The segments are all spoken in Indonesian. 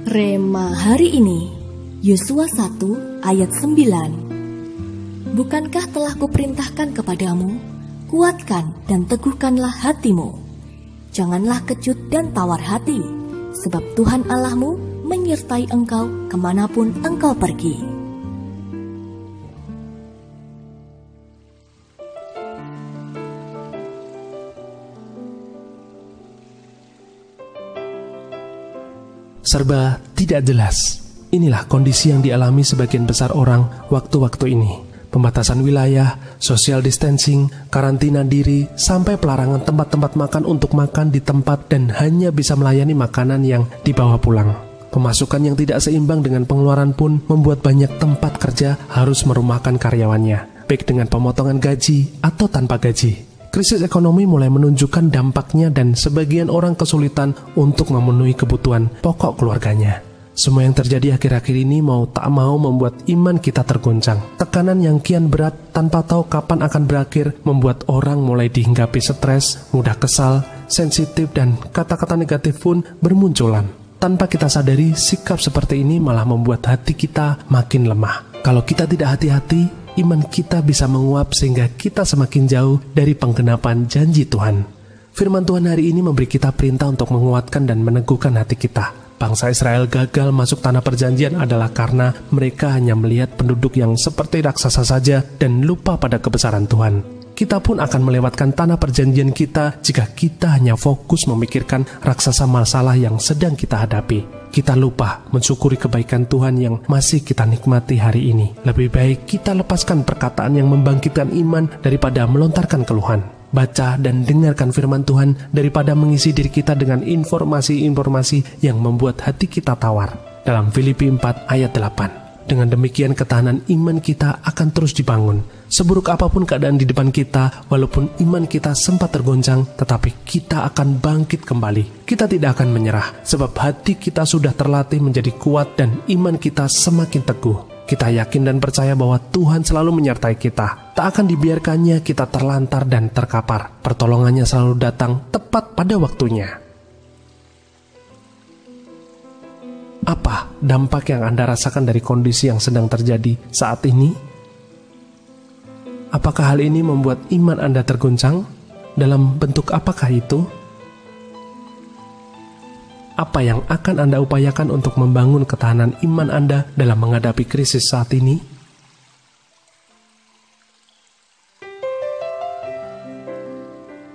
Rema hari ini, Yosua 1 ayat 9. Bukankah telah kuperintahkan kepadamu, kuatkan dan teguhkanlah hatimu. Janganlah kecut dan tawar hati, sebab Tuhan Allahmu menyertai engkau kemanapun engkau pergi. Serba tidak jelas. Inilah kondisi yang dialami sebagian besar orang waktu-waktu ini. Pembatasan wilayah, social distancing, karantina diri, sampai pelarangan tempat-tempat makan untuk makan di tempat dan hanya bisa melayani makanan yang dibawa pulang. Pemasukan yang tidak seimbang dengan pengeluaran pun membuat banyak tempat kerja harus merumahkan karyawannya, baik dengan pemotongan gaji atau tanpa gaji. Krisis ekonomi mulai menunjukkan dampaknya dan sebagian orang kesulitan untuk memenuhi kebutuhan pokok keluarganya. Semua yang terjadi akhir-akhir ini mau tak mau membuat iman kita tergoncang. Tekanan yang kian berat tanpa tahu kapan akan berakhir membuat orang mulai dihinggapi stres, mudah kesal, sensitif, dan kata-kata negatif pun bermunculan. Tanpa kita sadari, sikap seperti ini malah membuat hati kita makin lemah. Kalau kita tidak hati-hati, iman kita bisa menguap sehingga kita semakin jauh dari penggenapan janji Tuhan. Firman Tuhan hari ini memberi kita perintah untuk menguatkan dan meneguhkan hati kita. Bangsa Israel gagal masuk tanah perjanjian adalah karena mereka hanya melihat penduduk yang seperti raksasa saja dan lupa pada kebesaran Tuhan. Kita pun akan melewatkan tanah perjanjian kita jika kita hanya fokus memikirkan raksasa masalah yang sedang kita hadapi. Kita lupa mensyukuri kebaikan Tuhan yang masih kita nikmati hari ini. Lebih baik kita lepaskan perkataan yang membangkitkan iman daripada melontarkan keluhan. Baca dan dengarkan firman Tuhan daripada mengisi diri kita dengan informasi-informasi yang membuat hati kita tawar. Dalam Filipi 4 ayat 8. Dengan demikian ketahanan iman kita akan terus dibangun. Seburuk apapun keadaan di depan kita, walaupun iman kita sempat tergoncang, tetapi kita akan bangkit kembali. Kita tidak akan menyerah, sebab hati kita sudah terlatih menjadi kuat dan iman kita semakin teguh. Kita yakin dan percaya bahwa Tuhan selalu menyertai kita. Tak akan dibiarkannya kita terlantar dan terkapar. Pertolongannya selalu datang tepat pada waktunya. Apa dampak yang Anda rasakan dari kondisi yang sedang terjadi saat ini? Apakah hal ini membuat iman Anda terguncang? Dalam bentuk apakah itu? Apa yang akan Anda upayakan untuk membangun ketahanan iman Anda dalam menghadapi krisis saat ini?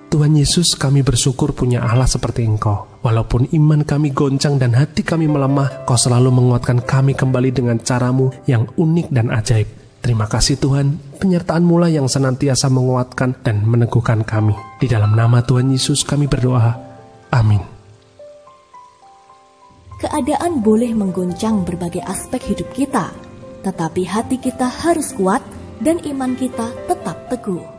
Tuhan Yesus, kami bersyukur punya Allah seperti Engkau. Walaupun iman kami goncang dan hati kami melemah, Kau selalu menguatkan kami kembali dengan cara-Mu yang unik dan ajaib. Terima kasih Tuhan, penyertaan-Mu lah yang senantiasa menguatkan dan meneguhkan kami. Di dalam nama Tuhan Yesus kami berdoa. Amin. Keadaan boleh menggoncang berbagai aspek hidup kita, tetapi hati kita harus kuat dan iman kita tetap teguh.